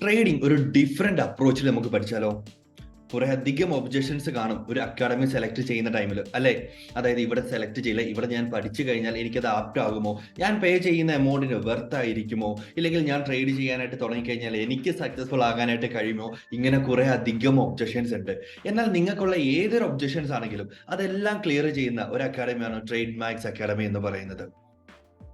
Trading ഒരു different അപ്രോച്ചിൽ നമുക്ക് പഠിച്ചാലോ? കുറെ അധികം ഒബ്ജക്ഷൻസ് കാണും ഒരു അക്കാഡമി സെലക്ട് ചെയ്യുന്ന ടൈമിൽ, അല്ലെ? അതായത് ഇവിടെ സെലക്ട് ചെയ്യില്ല, ഇവിടെ ഞാൻ പഠിച്ചു കഴിഞ്ഞാൽ എനിക്കത് ആപ്റ്റ് ആകുമോ, ഞാൻ പേ ചെയ്യുന്ന എമൗണ്ടിന് വെർത്ത് ആയിരിക്കുമോ, ഇല്ലെങ്കിൽ ഞാൻ ട്രേഡ് ചെയ്യാനായിട്ട് തുടങ്ങിക്കഴിഞ്ഞാൽ എനിക്ക് സക്സസ്ഫുൾ ആകാനായിട്ട് കഴിയുമോ? ഇങ്ങനെ കുറെ അധികം ഒബ്ജക്ഷൻസ് ഉണ്ട്. എന്നാൽ നിങ്ങൾക്കുള്ള ഏതൊരു ഒബ്ജക്ഷൻസ് ആണെങ്കിലും അതെല്ലാം ക്ലിയർ ചെയ്യുന്ന ഒരു അക്കാഡമിയാണ് ട്രേഡ് മാക്സ് അക്കാഡമി എന്ന് പറയുന്നത്.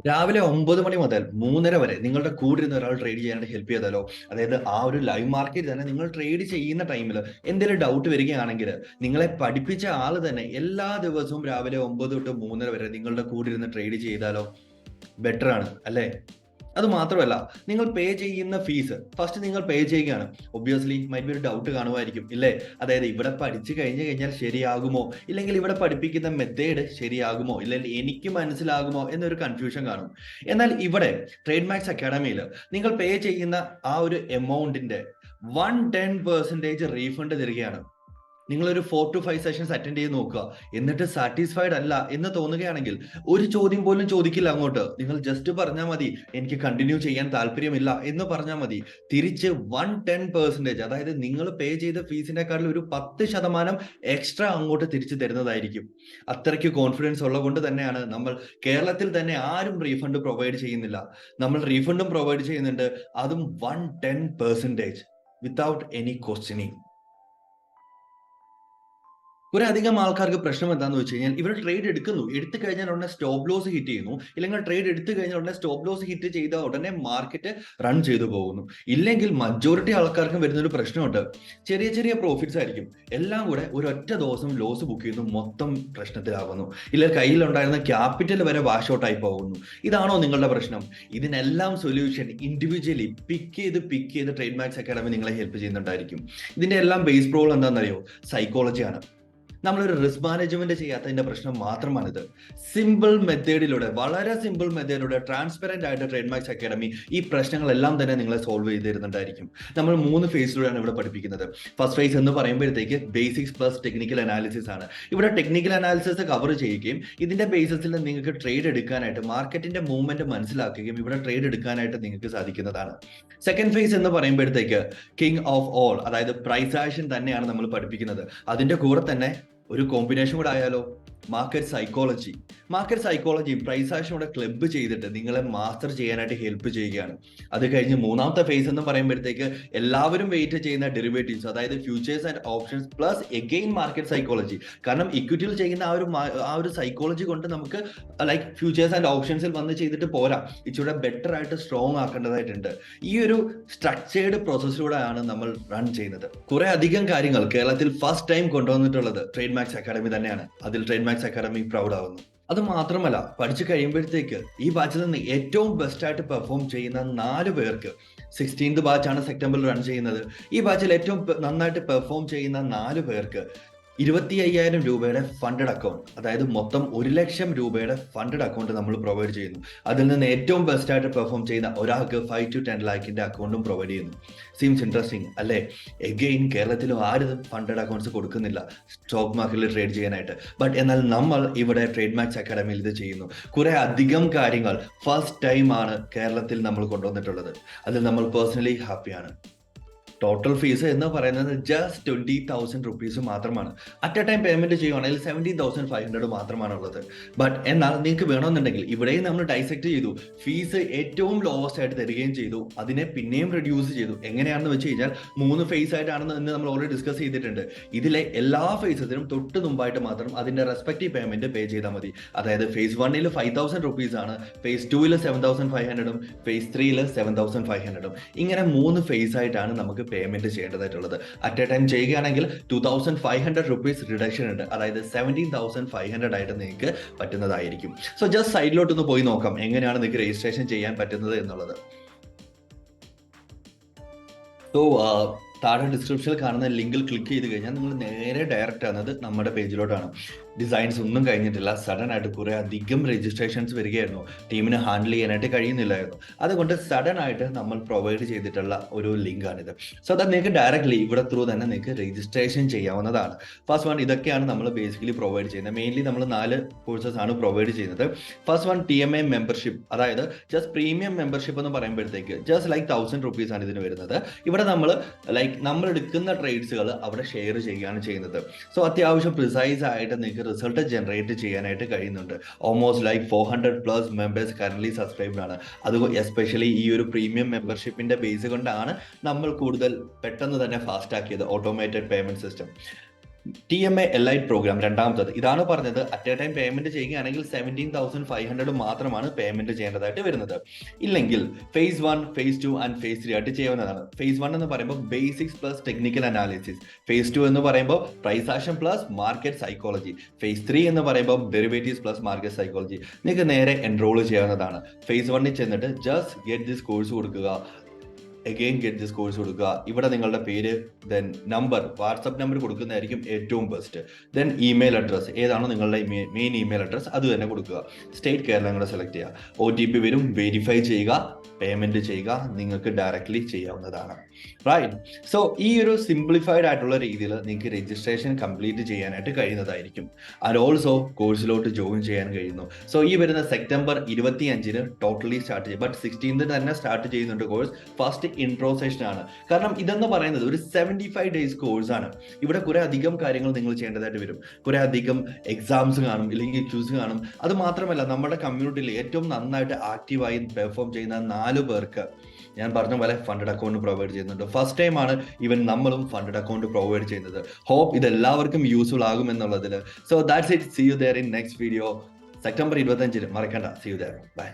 രാവിലെ 9 മണി മുതൽ 3:30 വരെ നിങ്ങളുടെ കൂടെ ഇരുന്ന് ഒരാൾ ട്രേഡ് ചെയ്യാനായിട്ട് ഹെൽപ്പ് ചെയ്താലോ? അതായത് ആ ഒരു ലൈവ് മാർക്കറ്റ് തന്നെ നിങ്ങൾ ട്രേഡ് ചെയ്യുന്ന ടൈമിൽ എന്തെങ്കിലും ഡൗട്ട് വരികയാണെങ്കിൽ നിങ്ങളെ പഠിപ്പിച്ച ആള് തന്നെ എല്ലാ ദിവസവും രാവിലെ 9 തൊട്ട് 3:30 വരെ നിങ്ങളുടെ കൂടെ ഇരുന്ന് ട്രേഡ് ചെയ്താലോ? ബെറ്റർ ആണ്, അല്ലേ? അത് മാത്രമല്ല, നിങ്ങൾ പേ ചെയ്യുന്ന ഫീസ് ഫസ്റ്റ് നിങ്ങൾ പേ ചെയ്യുകയാണ്. ഒബ്വിയസ്ലി മൈറ്റ് ബി ഒരു ഡൗട്ട് കാണുമായിരിക്കും, ഇല്ലേ? അതായത് ഇവിടെ പഠിച്ചു കഴിഞ്ഞാൽ ശരിയാകുമോ, ഇല്ലെങ്കിൽ ഇവിടെ പഠിപ്പിക്കുന്ന മെത്തേഡ് ശരിയാകുമോ, ഇല്ലെങ്കിൽ എനിക്ക് മനസ്സിലാകുമോ എന്നൊരു കൺഫ്യൂഷൻ കാണും. എന്നാൽ ഇവിടെ ട്രേഡ് മാക്സ് അക്കാഡമിയിൽ നിങ്ങൾ പേ ചെയ്യുന്ന ആ ഒരു എമൗണ്ടിന്റെ 110% റീഫണ്ട് തരികയാണ്. നിങ്ങളൊരു 4 to 5 സെഷൻസ് അറ്റൻഡ് ചെയ്ത് നോക്കുക. എന്നിട്ട് സാറ്റിസ്ഫൈഡ് അല്ല എന്ന് തോന്നുകയാണെങ്കിൽ ഒരു ചോദ്യം പോലും ചോദിക്കില്ല അങ്ങോട്ട്. നിങ്ങൾ ജസ്റ്റ് പറഞ്ഞാൽ മതി, എനിക്ക് കണ്ടിന്യൂ ചെയ്യാൻ താല്പര്യമില്ല എന്ന് പറഞ്ഞാൽ മതി. തിരിച്ച് 110%, അതായത് നിങ്ങൾ പേ ചെയ്ത ഫീസിനെക്കാളും ഒരു 10% എക്സ്ട്രാ അങ്ങോട്ട് തിരിച്ചു തരുന്നതായിരിക്കും. അത്രയ്ക്ക് കോൺഫിഡൻസ് ഉള്ളത് തന്നെയാണ് നമ്മൾ കേരളത്തിൽ തന്നെ ആരും റീഫണ്ട് പ്രൊവൈഡ് ചെയ്യുന്നില്ല. നമ്മൾ റീഫണ്ടും പ്രൊവൈഡ് ചെയ്യുന്നുണ്ട്, അതും 110% വിത്തൗട്ട് എനി ക്വസ്റ്റ്യനിങ്. കുറെ അധികം ആൾക്കാർക്ക് പ്രശ്നം എന്താണെന്ന് വെച്ച് കഴിഞ്ഞാൽ ഇവർ ട്രേഡ് എടുത്തു കഴിഞ്ഞാൽ ഉടനെ സ്റ്റോപ്പ് ലോസ് ഹിറ്റ് ചെയ്യുന്നു, ഇല്ലെങ്കിൽ ട്രേഡ് എടുത്തു കഴിഞ്ഞാൽ ഉടനെ സ്റ്റോപ്പ് ലോസ് ഹിറ്റ് ചെയ്ത ഉടനെ മാർക്കറ്റ് റൺ ചെയ്തു പോകുന്നു. ഇല്ലെങ്കിൽ മജോറിറ്റി ആൾക്കാർക്കും വരുന്നൊരു പ്രശ്നമുണ്ട്, ചെറിയ ചെറിയ പ്രോഫിറ്റ്സ് ആയിരിക്കും, എല്ലാം കൂടെ ഒരൊറ്റ ദിവസം ലോസ് ബുക്ക് ചെയ്യുന്നു, മൊത്തം പ്രശ്നത്തിലാകുന്നു. ഇല്ലെങ്കിൽ കയ്യിലുണ്ടായിരുന്ന ക്യാപിറ്റൽ വരെ വാഷ് ഔട്ട് ആയി പോകുന്നു. ഇതാണോ നിങ്ങളുടെ പ്രശ്നം? ഇതിനെല്ലാം സൊല്യൂഷൻ ഇൻഡിവിജ്വലി പിക്ക് ചെയ്ത് ട്രേഡ് മാക്സ് അക്കാഡമി നിങ്ങളെ ഹെൽപ്പ് ചെയ്യുന്നുണ്ടായിരിക്കും. ഇതിന്റെ എല്ലാം ബേസ് പ്രോബ്ലം എന്താണെന്നറിയോ? സൈക്കോളജിയാണ്. നമ്മളൊരു റിസ്ക് മാനേജ്മെന്റ് ചെയ്യാത്തതിന്റെ പ്രശ്നം മാത്രമാണിത്. സിമ്പിൾ മെത്തേഡിലൂടെ, വളരെ സിമ്പിൾ മെത്തേഡിലൂടെ ട്രാൻസ്പെറന്റ് ആയിട്ട് ട്രേഡ് മാക്സ് അക്കാഡമി ഈ പ്രശ്നങ്ങളെല്ലാം തന്നെ നിങ്ങളെ സോൾവ് ചെയ്ത് തരുന്നുണ്ടായിരിക്കും. നമ്മൾ 3 ഫേസിലൂടെയാണ് ഇവിടെ പഠിപ്പിക്കുന്നത്. ഫസ്റ്റ് ഫേസ് എന്ന് പറയുമ്പോഴത്തേക്ക് ബേസിക്സ് പ്ലസ് ടെക്നിക്കൽ അനാലിസിസ് ആണ്. ഇവിടെ ടെക്നിക്കൽ അനാലിസിസ് കവർ ചെയ്യുകയും ഇതിന്റെ ബേസിസിൽ നിങ്ങൾക്ക് ട്രേഡ് എടുക്കാനായിട്ട്, മാർക്കറ്റിന്റെ മൂവ്മെന്റ് മനസ്സിലാക്കുകയും ഇവിടെ ട്രേഡ് എടുക്കാനായിട്ട് നിങ്ങൾക്ക് സാധിക്കുന്നതാണ്. സെക്കൻഡ് ഫേസ് എന്ന് പറയുമ്പോഴത്തേക്ക് കിങ് ഓഫ് ഓൾ, അതായത് പ്രൈസ് ആക്ഷൻ തന്നെയാണ് നമ്മൾ പഠിപ്പിക്കുന്നത്. അതിന്റെ കൂടെ തന്നെ ഒരു കോമ്പിനേഷൻ കൂടെ ആയാലോ? മാർക്കറ്റ് സൈക്കോളജി പ്രൈസ് ആക്ഷൻ കൂടെ ക്ലബ് ചെയ്തിട്ട് നിങ്ങളെ മാസ്റ്റർ ചെയ്യാനായിട്ട് ഹെൽപ്പ് ചെയ്യുകയാണ്. അത് കഴിഞ്ഞ് മൂന്നാമത്തെ ഫേസ് എന്ന് പറയുമ്പോഴത്തേക്ക് എല്ലാവരും വെയിറ്റ് ചെയ്യുന്ന ഡെറിവേറ്റീവ്സ്, അതായത് futures and options plus again market psychology. കാരണം ഇക്വിറ്റിയിൽ ചെയ്യുന്ന ആ ഒരു സൈക്കോളജി കൊണ്ട് നമുക്ക് ലൈക്ക് ഫ്യൂച്ചേഴ്സ് ആൻഡ് ഓപ്ഷൻസിൽ വന്ന് ചെയ്തിട്ട് പോരാ, ഇച്ചിരി ബെറ്റർ ആയിട്ട് സ്ട്രോങ് ആക്കേണ്ടതായിട്ടുണ്ട്. ഈ ഒരു സ്ട്രക്ചേർഡ് പ്രോസസ്സിലൂടെയാണ് നമ്മൾ റൺ ചെയ്യുന്നത്. കുറെ അധികം കാര്യങ്ങൾ കേരളത്തിൽ ഫസ്റ്റ് ടൈം കൊണ്ടുവന്നിട്ടുള്ളത് ട്രേഡ് മാക്സ് അക്കാഡമി തന്നെയാണ്. അതിൽ ട്രേഡ് മാക്സ് അക്കാഡമി പ്രൗഡ് ആവുന്നു. അത് മാത്രമല്ല, പഠിച്ചു കഴിയുമ്പോഴത്തേക്ക് ഈ ബാച്ചിൽ നിന്ന് ഏറ്റവും ബെസ്റ്റ് ആയിട്ട് പെർഫോം ചെയ്യുന്ന 4 പേർക്ക് 16th ബാച്ചാണ് സെപ്റ്റംബറിൽ റൺ ചെയ്യുന്നത്. ഈ ബാച്ചിൽ ഏറ്റവും നന്നായിട്ട് പെർഫോം ചെയ്യുന്ന 4 പേർക്ക് 25,000 രൂപയുടെ ഫണ്ടഡ് അക്കൗണ്ട്, അതായത് മൊത്തം 1 ലക്ഷം രൂപയുടെ ഫണ്ടഡ് അക്കൗണ്ട് നമ്മൾ പ്രൊവൈഡ് ചെയ്യുന്നു. അതിൽ നിന്ന് ഏറ്റവും ബെസ്റ്റ് ആയിട്ട് പെർഫോം ചെയ്യുന്ന ഒരാൾക്ക് 5 to 10 ലാഖിന്റെ അക്കൗണ്ടും പ്രൊവൈഡ് ചെയ്യുന്നു. സീംസ് ഇൻട്രസ്റ്റിംഗ് അല്ലേ? എഗെയിൻ കേരളത്തിലും ആരും ഫണ്ടഡ് അക്കൗണ്ട്സ് കൊടുക്കുന്നില്ല സ്റ്റോക്ക് മാർക്കറ്റിൽ ട്രേഡ് ചെയ്യാനായിട്ട്. ബട്ട് എന്നാൽ നമ്മൾ ഇവിടെ ട്രേഡ് മാക്സ് അക്കാഡമിയിൽ ഇത് ചെയ്യുന്നു. കുറെ അധികം കാര്യങ്ങൾ ഫസ്റ്റ് ടൈം ആണ് കേരളത്തിൽ നമ്മൾ കൊണ്ടുവന്നിട്ടുള്ളത്. അതിൽ നമ്മൾ പേഴ്സണലി ഹാപ്പിയാണ്. ടോട്ടൽ ഫീസ് എന്ന് പറയുന്നത് ജസ്റ്റ് 20,000 റുപ്പീസ് മാത്രമാണ്. അറ്റ് എ ടൈം പേയ്മെന്റ് ചെയ്യുവാണെങ്കിൽ 17,500 മാത്രമാണുള്ളത്. ബട്ട് എന്നാൽ നിങ്ങൾക്ക് വേണമെന്നുണ്ടെങ്കിൽ ഇവിടെയും നമ്മൾ ഡൈസെക്ട് ചെയ്തു, ഫീസ് ഏറ്റവും ലോവസ്റ്റ് ആയിട്ട് തരികയും ചെയ്തു, അതിനെ പിന്നെയും റെഡ്യൂസ് ചെയ്തു. എങ്ങനെയാണെന്ന് വെച്ച് കഴിഞ്ഞാൽ 3 ഫേസ് ആയിട്ടാണെന്ന് നമ്മൾ ഓൾറെഡി ഡിസ്കസ് ചെയ്തിട്ടുണ്ട്. ഇതിലെ എല്ലാ ഫേസസിനും തൊട്ട് മുമ്പായിട്ട് മാത്രം അതിന്റെ റെസ്പെക്റ്റീവ് പേയ്മെന്റ് പേ ചെയ്താൽ മതി. അതായത് ഫേസ് 1 5,000 റുപ്പീസ് ആണ്, ഫേസ് 2 7,500, ഫേസ് 3 7,500. ഇങ്ങനെ 3 ഫേസ് ആയിട്ടാണ് നമുക്ക് പേയ്മെന്റ് ചെയ്യേണ്ടതായിട്ടുള്ളത്. അറ്റ് എ ടൈം ചെയ്യുകയാണെങ്കിൽ 2,500 റുപ്പീസ് റിഡക്ഷൻ ഉണ്ട്, അതായത് 17,500 ആയിട്ട് നിങ്ങൾക്ക് പറ്റുന്നതായിരിക്കും. സോ ജസ്റ്റ് സൈഡിലോട്ടൊന്ന് പോയി നോക്കാം എങ്ങനെയാണ് നിങ്ങൾക്ക് രജിസ്ട്രേഷൻ ചെയ്യാൻ പറ്റുന്നത് എന്നുള്ളത്. സോ താഴെ ഡിസ്ക്രിപ്ഷനിൽ കാണുന്ന ലിങ്കിൽ ക്ലിക്ക് ചെയ്ത് കഴിഞ്ഞാൽ നിങ്ങൾ നേരെ ഡയറക്റ്റ് ആകുന്നത് നമ്മുടെ പേജിലോട്ടാണ്. ഡിസൈൻസ് ഒന്നും കഴിഞ്ഞിട്ടില്ല. സഡൻ ആയിട്ട് കുറെ അധികം രജിസ്ട്രേഷൻസ് വരികയായിരുന്നു. ടീമിന് ഹാൻഡിൽ ചെയ്യാനായിട്ട് കഴിയുന്നില്ലായിരുന്നു. അതുകൊണ്ട് സഡൻ ആയിട്ട് നമ്മൾ പ്രൊവൈഡ് ചെയ്തിട്ടുള്ള ഒരു ലിങ്ക് ആണിത്. സോ അത് നിങ്ങൾക്ക് ഡയറക്ട്ലി ഇവിടെ ത്രൂ തന്നെ നിങ്ങൾക്ക് രജിസ്ട്രേഷൻ ചെയ്യാവുന്നതാണ്. ഫസ്റ്റ് വൺ ഇതൊക്കെയാണ് നമ്മൾ ബേസിക്കലി പ്രൊവൈഡ് ചെയ്യുന്നത്. മെയിൻലി നമ്മൾ 4 കോഴ്സസ് ആണ് പ്രൊവൈഡ് ചെയ്യുന്നത്. ഫസ്റ്റ് വൺ TMA മെമ്പർഷിപ്പ്, അതായത് ജസ്റ്റ് പ്രീമിയം മെമ്പർഷിപ്പ് എന്ന് പറയുമ്പോഴത്തേക്ക് ജസ്റ്റ് ലൈക്ക് 1000 rupees ആണ് ഇതിന് വരുന്നത്. ഇവിടെ നമ്മൾ എടുക്കുന്ന ട്രേഡ്സുകൾ അവിടെ ഷെയർ ചെയ്യുകയാണ് ചെയ്യുന്നത്. സോ അത്യാവശ്യം പ്രിസൈസ് ആയിട്ട് നിങ്ങൾക്ക് റിസൾട്ട് ജനറേറ്റ് ചെയ്യാനായിട്ട് കഴിയുന്നുണ്ട്. Almost like 400+ members current subscribed ആണ്. അത് എസ്പെഷ്യലി ഈ ഒരു പ്രീമിയം മെമ്പർഷിപ്പിന്റെ ബേസ് കൊണ്ടാണ് നമ്മൾ കൂടുതൽ പെട്ടെന്ന് തന്നെ ഫാസ്റ്റ് ആക്കിയത് automated payment system. TMA elite program രണ്ടാമത്തത് ഇതാണ് പറഞ്ഞത്. അറ്റ് എ ടൈം പേയ്മെന്റ് ചെയ്യുകയാണെങ്കിൽ 17,500 മാത്രമാണ് പേയ്മെന്റ് ചെയ്യേണ്ടതായിട്ട് വരുന്നത്. ഇല്ലെങ്കിൽ phase 1, phase 2 ആൻഡ് phase 3 ആയിട്ട് ചെയ്യാവുന്നതാണ്. phase 1 എന്ന് പറയുമ്പോൾ basics plus technical analysis, phase 2 എന്ന് പറയുമ്പോൾ price action plus market psychology, phase 3 എന്ന് പറയുമ്പോൾ ഡെറിവേറ്റീവ്സ് പ്ലസ് മാർക്കറ്റ് സൈക്കോളജി. നിങ്ങൾക്ക് നേരെ എൻറോൾ ചെയ്യാവുന്നതാണ്. phase 1 ചെന്നിട്ട് ജസ്റ്റ് ഗെറ്റ് ദിസ് കോഴ്സ് കൊടുക്കുക, അഗെയിൻ ഗെറ്റ് ദിസ് കോഴ്സ് കൊടുക്കുക. ഇവിടെ നിങ്ങളുടെ പേര്, ദെൻ നമ്പർ, വാട്സപ്പ് നമ്പർ കൊടുക്കുന്നതായിരിക്കും ഏറ്റവും ബെസ്റ്റ്. ദെൻ ഇമെയിൽ അഡ്രസ് ഏതാണോ നിങ്ങളുടെ മെയിൻ ഇമെയിൽ അഡ്രസ് അത് തന്നെ കൊടുക്കുക. സ്റ്റേറ്റ് കേരളം കൂടെ സെലക്ട് ചെയ്യുക. OTP വരും, വെരിഫൈ ചെയ്യുക, പേയ്മെന്റ് ചെയ്യുക. നിങ്ങൾക്ക് ഡയറക്ട്ലി ചെയ്യാവുന്നതാണ്. റൈറ്റ്. സോ ഈ ഒരു സിംപ്ലിഫൈഡ് ആയിട്ടുള്ള രീതിയിൽ നിങ്ങൾക്ക് രജിസ്ട്രേഷൻ കംപ്ലീറ്റ് ചെയ്യാനായിട്ട് കഴിയുന്നതായിരിക്കും. ആൻഡ് ഓൾസോ കോഴ്സിലോട്ട് ജോയിൻ ചെയ്യാൻ കഴിയുന്നു. സോ ഈ വരുന്ന സെപ്റ്റംബർ 25-ന് ടോട്ടലി സ്റ്റാർട്ട് ചെയ്യും. ബട്ട് 16th തന്നെ സ്റ്റാർട്ട് ചെയ്യുന്നുണ്ട് കോഴ്സ്. ഫസ്റ്റ് ഇൻട്രോ സെഷൻ ആണ്. കാരണം ഇതെന്ന് പറയുന്നത് ഒരു 75 days കോഴ്സ് ആണ്. ഇവിടെ കുറെ അധികം കാര്യങ്ങൾ നിങ്ങൾ ചെയ്യേണ്ടതായിട്ട് വരും. കുറെ അധികം എക്സാംസ് കാണും, ഇല്ലെങ്കിൽ ക്യൂസ് കാണും. അത് മാത്രമല്ല നമ്മുടെ കമ്മ്യൂണിറ്റിയിൽ ഏറ്റവും നന്നായിട്ട് ആക്റ്റീവായി പെർഫോം ചെയ്യുന്ന 4 പേർക്ക് ഞാൻ പറഞ്ഞ പോലെ ഫണ്ടഡ് അക്കൗണ്ട് പ്രൊവൈഡ് ചെയ്യുന്നുണ്ട്. ഫസ്റ്റ് ടൈം ആണ് ഈവൻ നമ്മളും ഫണ്ടഡ് അക്കൗണ്ട് പ്രൊവൈഡ് ചെയ്യുന്നത്. ഹോപ്പ് ഇത് എല്ലാവർക്കും യൂസ്ഫുൾ ആകും എന്നുള്ളതിൽ. So that's it. See you there in next video. September 25-ന് മറക്കണ്ട. See you there. ബൈ.